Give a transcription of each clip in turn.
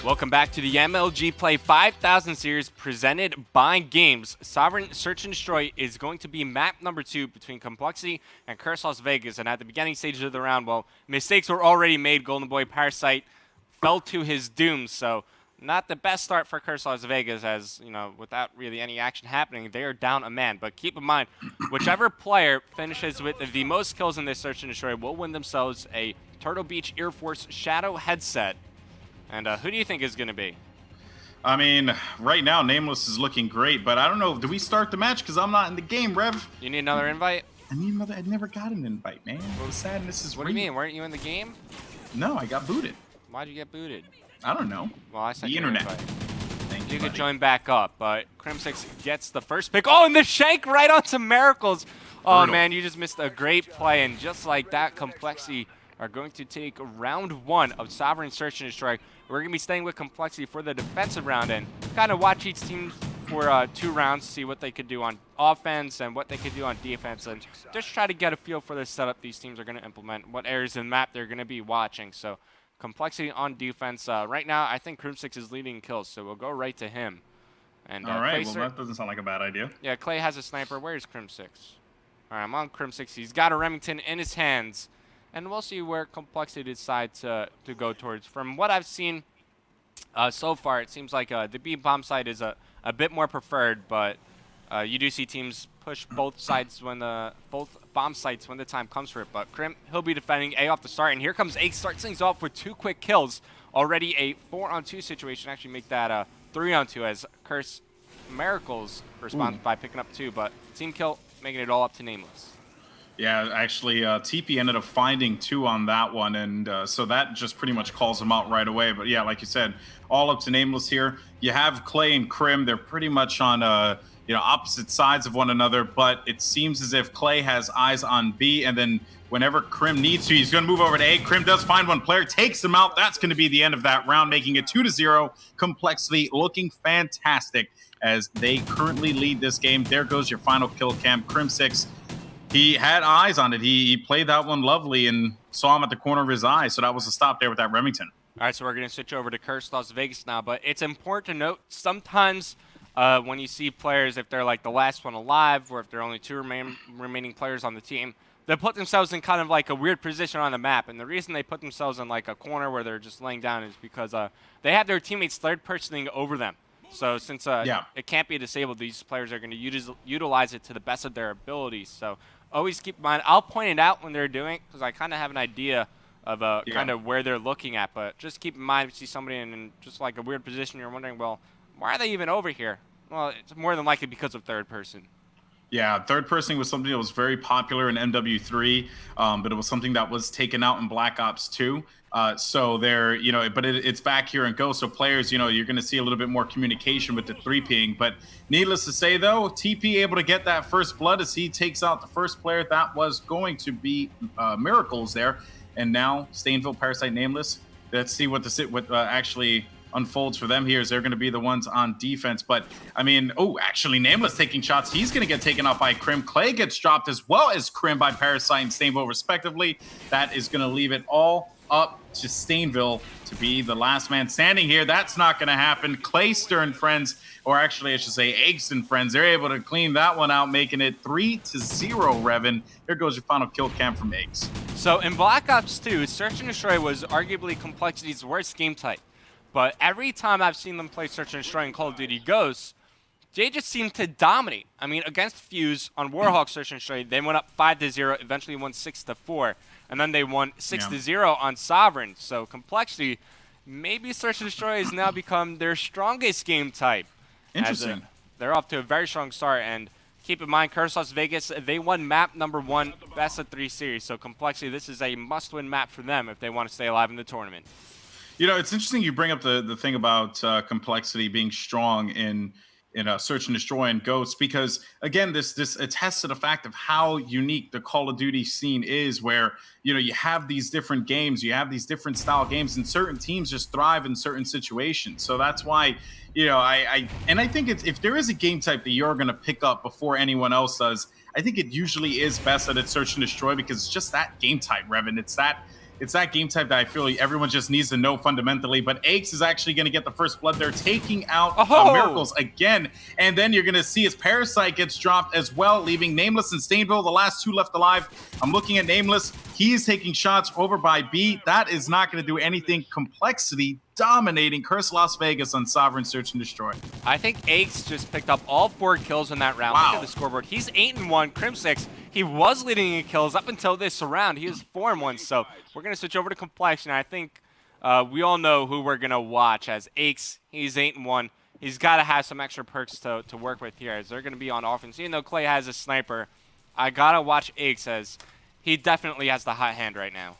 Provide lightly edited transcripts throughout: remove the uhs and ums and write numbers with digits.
Welcome back to the MLG Play 5000 series presented by GAEMS. Sovereign Search and Destroy is going to be map number 2 between compLexity and Curse Las Vegas. And at the beginning stages of the round, well, mistakes were already made. Golden Boy Parasite fell to his doom. So not the best start for Curse Las Vegas, as, you know, without really any action happening, they are down a man. But keep in mind, whichever player finishes with the most kills in this Search and Destroy will win themselves a Turtle Beach Air Force Shadow headset. And who do you think is going to be? I mean, right now, Nameless is looking great, but I don't know. Do we start the match? Because I'm not in the game, Rev. You need another invite? I need another. I never got an invite, man. Well, sadness is What do you mean? Weren't you in the game? No, I got booted. Why'd you get booted? I don't know. Well, I sent the you internet. An invite. Thank You buddy. could join back up, but Crim6 gets the first pick. Oh, and the shank right onto Miracles. Oh, Brutal. man, you just missed a great play. And just like that, compLexity are going to take round 1 of Sovereign Search and Destroy. We're going to be staying with compLexity for the defensive round and kind of watch each team for 2 rounds, see what they could do on offense and what they could do on defense, and just try to get a feel for the setup these teams are going to implement, what areas in the map they're going to be watching. So compLexity on defense. Right now, I think Crim6 is leading kills, so we'll go right to him. And, All right, well, that doesn't sound like a bad idea. Yeah, Clay has a sniper. Where's Crim6? All right, I'm on Crim6. He's got a Remington in his hands. And we'll see where compLexity decides to go towards. From what I've seen so far, it seems like the B bomb side is a bit more preferred, but you do see teams push both sides when both bomb sites when the time comes for it. But Crim, he'll be defending A off the start, and here comes A, starts things off with 2 quick kills. Already a 4-on-2 situation. Actually make that a 3-on-2 as Curse Miracles responds by picking up 2, but team kill making it all up to Nameless. Yeah, actually, TP ended up finding 2 on that one, and so that just pretty much calls him out right away. But yeah, like you said, all up to Nameless here. You have Clay and Crim; they're pretty much on opposite sides of one another. But it seems as if Clay has eyes on B, and then whenever Crim needs to, he's going to move over to A. Crim does find one player, takes him out. That's going to be the end of that round, making it 2-0. compLexity looking fantastic as they currently lead this game. There goes your final kill cam, Crim6. He had eyes on it. He played that one lovely and saw him at the corner of his eye. So that was a stop there with that Remington. All right, so we're going to switch over to Curse Las Vegas now. But it's important to note sometimes when you see players, if they're like the last one alive or if there are only 2 remaining players on the team, they put themselves in kind of like a weird position on the map. And the reason they put themselves in like a corner where they're just laying down is because they have their teammates third-personing over them. So since it can't be disabled, these players are going to utilize it to the best of their abilities. So always keep in mind, I'll point it out when they're doing it because I kind of have an idea of kind of where they're looking at. But just keep in mind, if you see somebody in just like a weird position, you're wondering, well, why are they even over here? Well, it's more than likely because of third person. Yeah, third person was something that was very popular in MW3, but it was something that was taken out in Black Ops 2. So there, but it's back here in Ghost. So players, you're going to see a little bit more communication with the 3Ping. But needless to say, though, TP able to get that first blood as he takes out the first player. That was going to be Miracles there. And now Stainville, Parasite, Nameless. Let's see what actually unfolds for them here, as they're going to be the ones on defense. But I mean, actually Nameless taking shots. He's going to get taken out by Crim. Clay gets dropped as well as Crim by Parasite and Stainville respectively. That is going to leave it all up to Stainville to be the last man standing here. That's not going to happen. Clayster and friends, or actually I should say Eggs and friends, they're able to clean that one out, making it 3-0, Revan. There goes your final kill cam from Eggs. So in Black Ops 2, Search and Destroy was arguably compLexity's worst game type. But every time I've seen them play Search and Destroy in Call of Duty Ghosts, they just seem to dominate. I mean, against Fuse on Warhawk Search and Destroy, they went up 5-0, eventually won 6-4, and then they won 6-0 on Sovereign. So compLexity, maybe Search and Destroy has now become their strongest game type. Interesting. They're off to a very strong start, and keep in mind, Curse Las Vegas, they won map number 1, best of 3 series. So compLexity, this is a must-win map for them if they want to stay alive in the tournament. It's interesting you bring up the thing about compLexity being strong in Search and Destroy and Ghosts, because again, this attests to the fact of how unique the Call of Duty scene is, where you have these different games, you have these different style games, and certain teams just thrive in certain situations. So that's why I think if there is a game type that you're going to pick up before anyone else does, I think it usually is best that it's Search and Destroy, because it's just that game type, Revan. It's that it's that game type that I feel like everyone just needs to know fundamentally. But Aches is actually going to get the first blood there, taking out Miracles again. And then you're going to see his Parasite gets dropped as well, leaving Nameless and Stainville, the last two left alive. I'm looking at Nameless. He's taking shots over by B. That is not going to do anything. compLexity dominating Curse Las Vegas on Sovereign Search and Destroy. I think Aches just picked up all 4 kills in that round. Wow. Look at the scoreboard. He's 8-1, Crim 6. He was leading in kills up until this round. He was 4-1. So we're going to switch over to compLexity. I think we all know who we're going to watch as Aches. He's 8-1. He's got to have some extra perks to work with here, as they're going to be on offense. Even though Clay has a sniper, I got to watch Aches, as he definitely has the hot hand right now.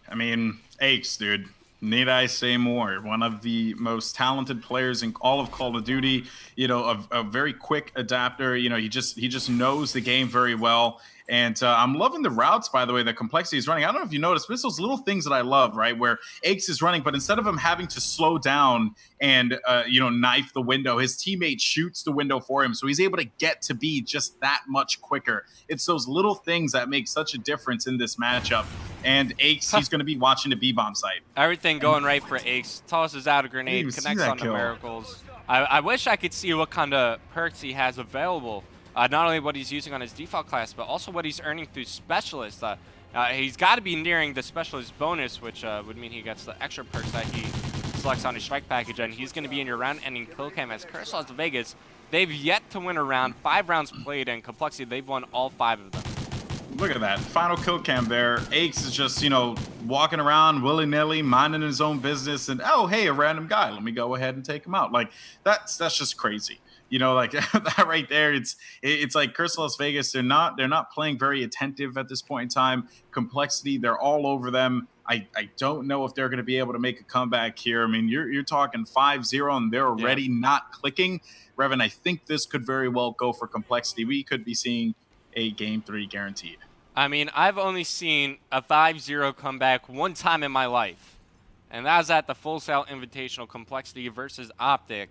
I mean, Aches, dude. Need I say more? One of the most talented players in all of Call of Duty. You know, a very quick adapter. You know, he just knows the game very well. And I'm loving the routes, by the way, that compLexity is running. I don't know if you noticed, but it's those little things that I love, right? Where Aches is running, but instead of him having to slow down and, you know, knife the window, his teammate shoots the window for him. So he's able to get to B just that much quicker. It's those little things that make such a difference in this matchup. And Aches, he's going to be watching the B-bomb site. Everything going right for Aches. Tosses out a grenade, connects on the Miracles. I wish I could see what kind of perks he has available. Not only what he's using on his default class, but also what he's earning through Specialist. He's got to be nearing the Specialist bonus, which would mean he gets the extra perks that he selects on his strike package, and he's going to be in your round-ending kill cam as Curse Las Vegas. They've yet to win a round. 5 rounds played, and compLexity, they've won all 5 of them. Look at that final kill cam there. Aches is just, you know, walking around willy-nilly, minding his own business, and oh, hey, a random guy. Let me go ahead and take him out. Like that's just crazy. You know, like that right there. It's like Curse Las Vegas. They're not playing very attentive at this point in time. compLexity, they're all over them. I don't know if they're going to be able to make a comeback here. I mean, you're talking 5-0 and they're already not clicking. Revan, I think this could very well go for compLexity. We could be seeing a game 3 guaranteed. I mean, I've only seen a 5-0 comeback one time in my life, and that was at the Full Sail Invitational, compLexity versus Optic.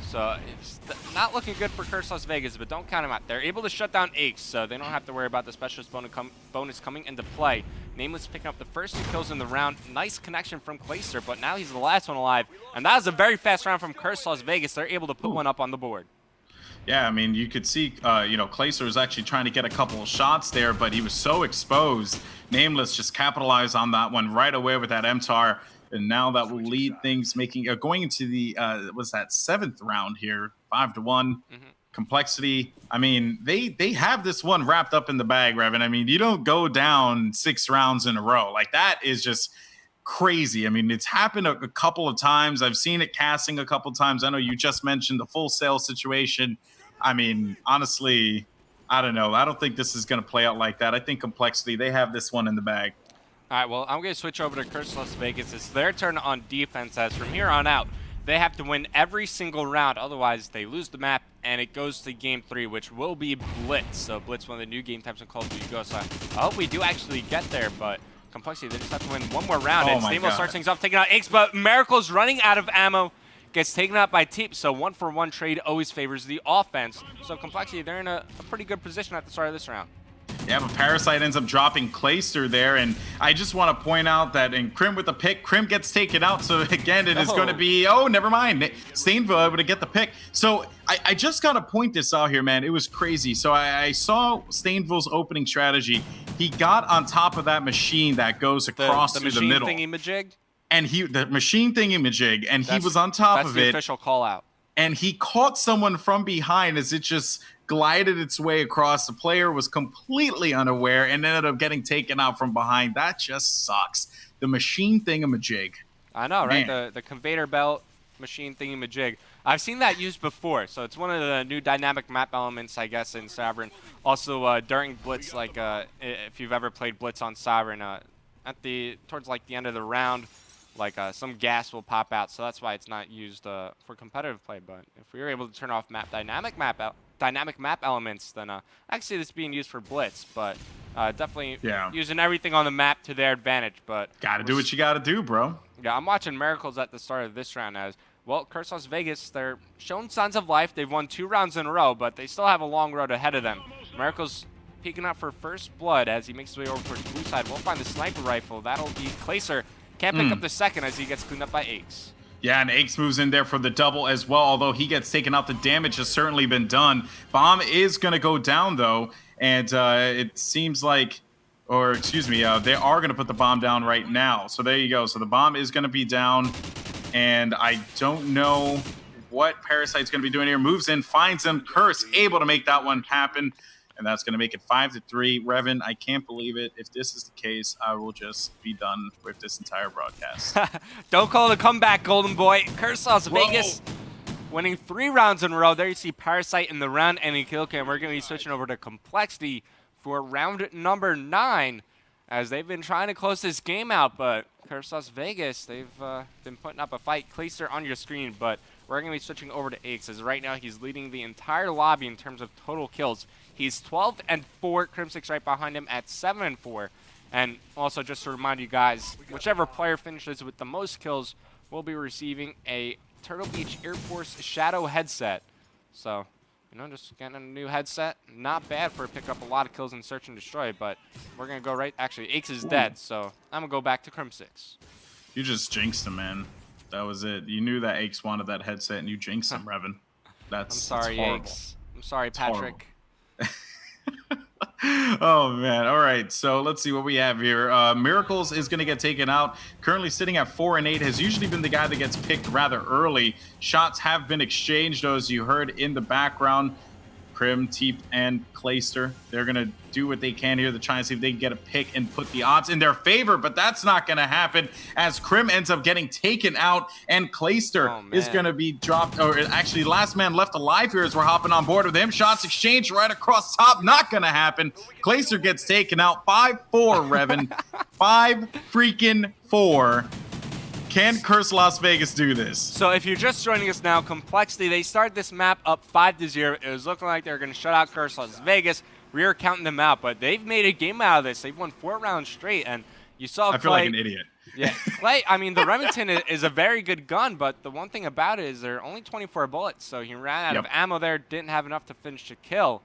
So it's not looking good for Curse Las Vegas, but don't count them out. They're able to shut down Aches, so they don't have to worry about the Specialist bonus coming into play. Nameless picking up the first 2 kills in the round. Nice connection from Clayster, but now he's the last one alive. And that was a very fast round from Curse Las Vegas. They're able to put one up on the board. Yeah, I mean, you could see, you know, Clayster was actually trying to get a couple of shots there, but he was so exposed. Nameless just capitalized on that one right away with that MTAR. And now that will lead things going into the, was that 7th round here, 5-1. compLexity, I mean, they have this one wrapped up in the bag, Revan. I mean, you don't go down 6 rounds in a row. Like, that is just crazy. I mean, it's happened a couple of times. I've seen it casting a couple of times. I know you just mentioned the Full Sail situation. I mean, honestly, I don't know. I don't think this is going to play out like that. I think compLexity, they have this one in the bag. All right, well, I'm going to switch over to Curse Las Vegas. It's their turn on defense, as from here on out, they have to win every single round. Otherwise, they lose the map, and it goes to game 3, which will be Blitz. So Blitz, one of the new game types in Call of Duty Go. So I hope we do actually get there, but compLexity, they just have to win one more round. And Stamo starts things off, taking out Aches, but Miracle's running out of ammo. Gets taken out by Teep, so 1-for-1 trade always favors the offense. So compLexity, they're in a pretty good position at the start of this round. Yeah, but Parasite ends up dropping Clayster there, and I just want to point out that in Crim with the pick, Crim gets taken out, so again, it is going to be, oh, never mind, Stainville able to get the pick. So I just got to point this out here, man. It was crazy. So I saw Stainville's opening strategy. He got on top of that machine that goes across through the middle. Thingy majig? And the machine thingy-majig, and he was on top of it. That's the official call-out. And he caught someone from behind as it just glided its way across. The player was completely unaware and ended up getting taken out from behind. That just sucks. The machine thingy-majig. I know, right? The conveyor belt machine thingy-majig. I've seen that used before, so it's one of the new dynamic map elements, I guess, in Sovereign. Also, during Blitz, like if you've ever played Blitz on Sovereign, towards like the end of the round, like some gas will pop out, so that's why it's not used for competitive play. But if we were able to turn off dynamic map elements, then I can see this being used for Blitz. But definitely using everything on the map to their advantage. But gotta do what you gotta do, bro. Yeah, I'm watching Miracles at the start of this round as well. Curse Las Vegas, they're showing signs of life. They've won 2 rounds in a row, but they still have a long road ahead of them. Miracles peeking out for first blood as he makes his way over towards blue side. We'll find the sniper rifle. That'll be Klaser. Can't pick up the second as he gets cleaned up by Aches. Yeah, and Aches moves in there for the double as well, although he gets taken out. The damage has certainly been done. Bomb is going to go down, though, and it seems like, or excuse me, they are going to put the bomb down right now. So there you go. So the bomb is going to be down, and I don't know what Parasite's going to be doing here. Moves in, finds him. Curse able to make that one happen. And that's going to make it 5-3. Revan, I can't believe it. If this is the case, I will just be done with this entire broadcast. Don't call it a comeback, Golden Boy. Curse Las Vegas winning 3 rounds in a row. There you see Parasite in the round-ending kill cam. We're going to be switching over to compLexity for round number 9, as they've been trying to close this game out. But Curse Las Vegas, they've been putting up a fight. Klaser on your screen, but we're going to be switching over to Aches, as right now he's leading the entire lobby in terms of total kills. He's 12-4, Crimsix right behind him at 7-4. And also, just to remind you guys, whichever player finishes with the most kills will be receiving a Turtle Beach Air Force Shadow headset. So, just getting a new headset. Not bad for pick up a lot of kills in Search and Destroy, but we're going to go right. Actually, Aches is dead, so I'm going to go back to Crimsix. You just jinxed him, man. That was it. You knew that Aches wanted that headset, and you jinxed him, Revan. I'm sorry, Aches. I'm sorry, Patrick. Oh man. All right, so let's see what we have here. Miracles is going to get taken out, currently sitting at 4-8. Has usually been the guy that gets picked rather early. Shots have been exchanged, though, as you heard in the background. Crim, Teep, and Klaser, they're going to do what they can here to try and see if they can get a pick and put the odds in their favor, but that's not going to happen, as Crim ends up getting taken out, and Klaser is going to be dropped, or actually last man left alive here as we're hopping on board with him. Shots exchanged right across top, not going to happen. Klaser gets taken out. 5-4, Revan. 5-4. Can Curse Las Vegas do this? So if you're just joining us now, compLexity, they started this map up 5-0. It was looking like they were going to shut out Curse Las Vegas. We were counting them out, but they've made a game out of this. They've won 4 rounds straight, and you saw I feel like an idiot. Yeah, Clay, I mean, the Remington is a very good gun, but the one thing about it is there are only 24 bullets, so he ran out of ammo there, didn't have enough to finish the kill.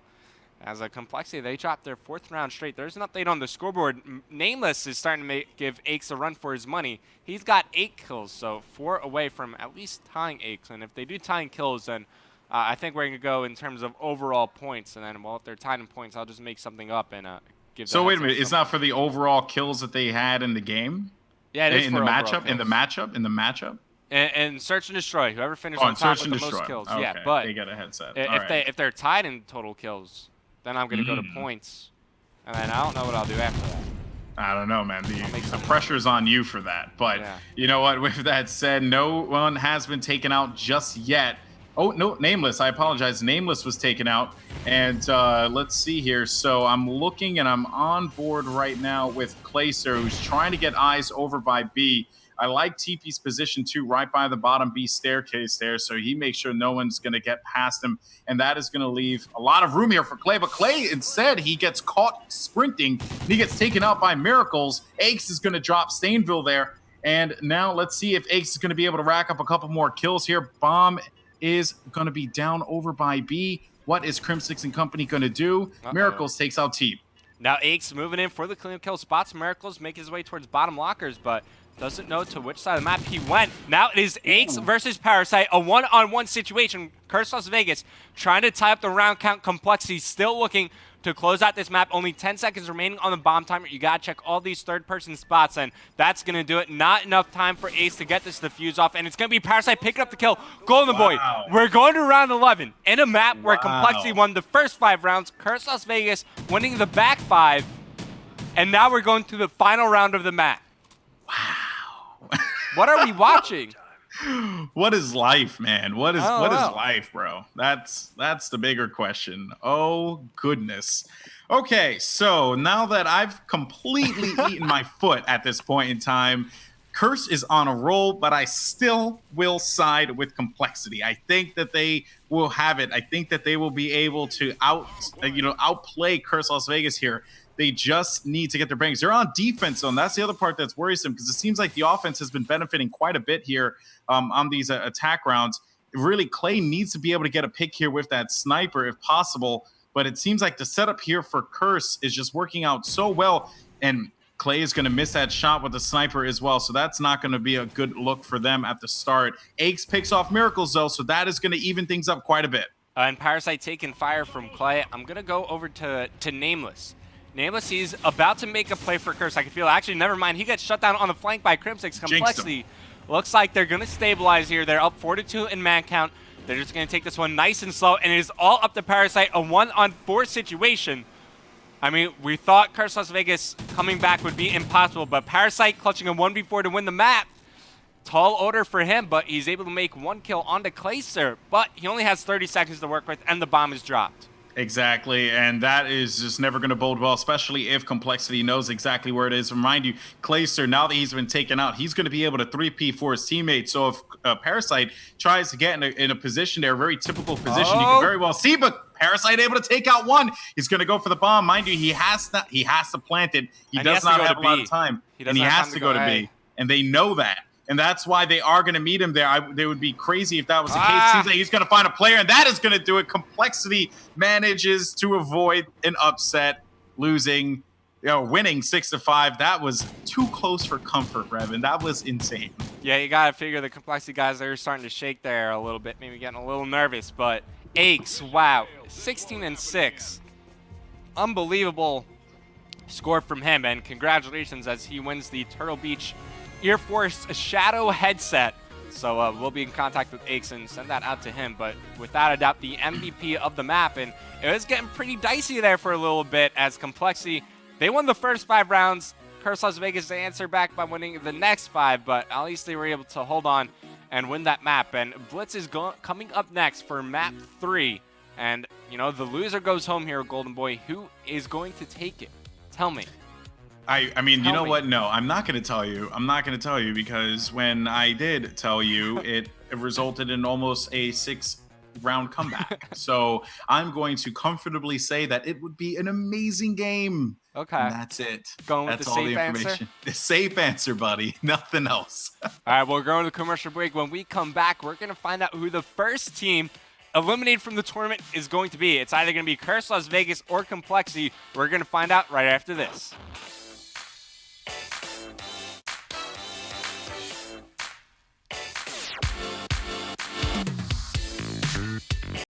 As a compLexity, they dropped their 4th round straight. There's an update on the scoreboard. Nameless is starting to give Aches a run for his money. He's got 8 kills, so 4 away from at least tying Aches. And if they do tying kills, then I think we're going to go in terms of overall points. And then, well, if they're tied in points, I'll just make something up and give. So wait a minute, it's not for the overall kills that they had in the game? Yeah, it is in for the matchup. kills. In the matchup. And Search and Destroy, whoever finishes on top with the most kills. Okay. Yeah, but they get a headset. If they're tied in total kills, then I'm going to go to points. And then I don't know what I'll do after that. I don't know, man. The pressure's on you for that. But yeah. You know what? With that said, no one has been taken out just yet. Oh, no, Nameless. I apologize. Nameless was taken out. And let's see here. So I'm looking, and I'm on board right now with Klaser, who's trying to get eyes over by B. I like TP's position, too, right by the bottom B staircase there, so he makes sure no one's going to get past him, and that is going to leave a lot of room here for Clay. But Clay, instead, he gets caught sprinting. He gets taken out by Miracles. Aches is going to drop Stainville there, and now let's see if Aches is going to be able to rack up a couple more kills here. Bomb is going to be down over by B. What is Crimsix and company going to do? Miracles takes out Teep. Now Aches moving in for the clean kill spots. Miracles make his way towards bottom lockers, but doesn't know to which side of the map he went. Now it is Aches versus Parasite, a one-on-one situation. Curse Las Vegas trying to tie up the round count. compLexity still looking to close out this map. Only 10 seconds remaining on the bomb timer. You got to check all these third-person spots, and that's going to do it. Not enough time for Ace to get this defuse off, and it's going to be Parasite picking up the kill. Golden Boy, we're going to round 11 in a map where compLexity won the first 5 rounds. Curse Las Vegas winning the back 5, and now we're going to the final round of the map. Wow. What are we watching? What is life, man? What is life, bro? That's the bigger question. Oh goodness. Okay, so now that I've completely eaten my foot at this point in time, Curse is on a roll, but I still will side with compLexity. I think that they will have it. I think that they will be able to outplay Curse Las Vegas here. They just need to get their bangs. They're on defense, though, and that's the other part that's worrisome, because it seems like the offense has been benefiting quite a bit here on these attack rounds. Really, Clay needs to be able to get a pick here with that sniper if possible. But it seems like the setup here for Curse is just working out so well. And Clay is going to miss that shot with the sniper as well. So that's not going to be a good look for them at the start. Aches picks off Miracles, though, so that is going to even things up quite a bit. And Parasite taking fire from Clay. I'm going to go over to Nameless. Nameless, he's about to make a play for Curse. I can feel it. Actually, never mind. He gets shut down on the flank by Crimsix. compLexity. Looks like they're going to stabilize here. They're up 4-2 in man count. They're just going to take this one nice and slow, and it is all up to Parasite. A 1-on-4 situation. I mean, we thought Curse Las Vegas coming back would be impossible, but Parasite clutching a 1v4 to win the map. Tall order for him, but he's able to make 1 kill onto Clayster, but he only has 30 seconds to work with, and the bomb is dropped. Exactly, and that is just never going to bode well, especially if compLexity knows exactly where it is. Remind you, Clayster, now that he's been taken out, he's going to be able to 3P for his teammates. So if Parasite tries to get in a position there, a very typical position, you can very well see, but Parasite able to take out one. He's going to go for the bomb. Mind you, he has to plant it. He does not have a lot of time, and he has to go to B, and they know that. And that's why they are going to meet him there. They would be crazy if that was the case. Seems like he's going to find a player, and that is going to do it. compLexity manages to avoid an upset, losing, winning 6-5. That was too close for comfort, Revin. That was insane. Yeah, you got to figure the compLexity guys are starting to shake there a little bit, maybe getting a little nervous. But Aches, wow, 16-6. Unbelievable score from him, and congratulations as he wins the Turtle Beach Air Force Shadow headset. So we'll be in contact with Aches and send that out to him. But without a doubt, the MVP of the map. And it was getting pretty dicey there for a little bit as compLexity, they won the first 5 rounds. Curse Las Vegas, they answered back by winning the next 5. But at least they were able to hold on and win that map. And Blitz is coming up next for map 3. And, the loser goes home here, Golden Boy. Who is going to take it? Tell me. I mean, you know what? No, I'm not going to tell you. I'm not going to tell you because when I did tell you, it resulted in almost a 6-round comeback. So I'm going to comfortably say that it would be an amazing game. Okay. And that's it. Going with that's the all safe the information. answer? The safe answer, buddy. Nothing else. All right, we're going to commercial break. When we come back, we're going to find out who the first team eliminated from the tournament is going to be. It's either going to be Curse Las Vegas or compLexity. We're going to find out right after this.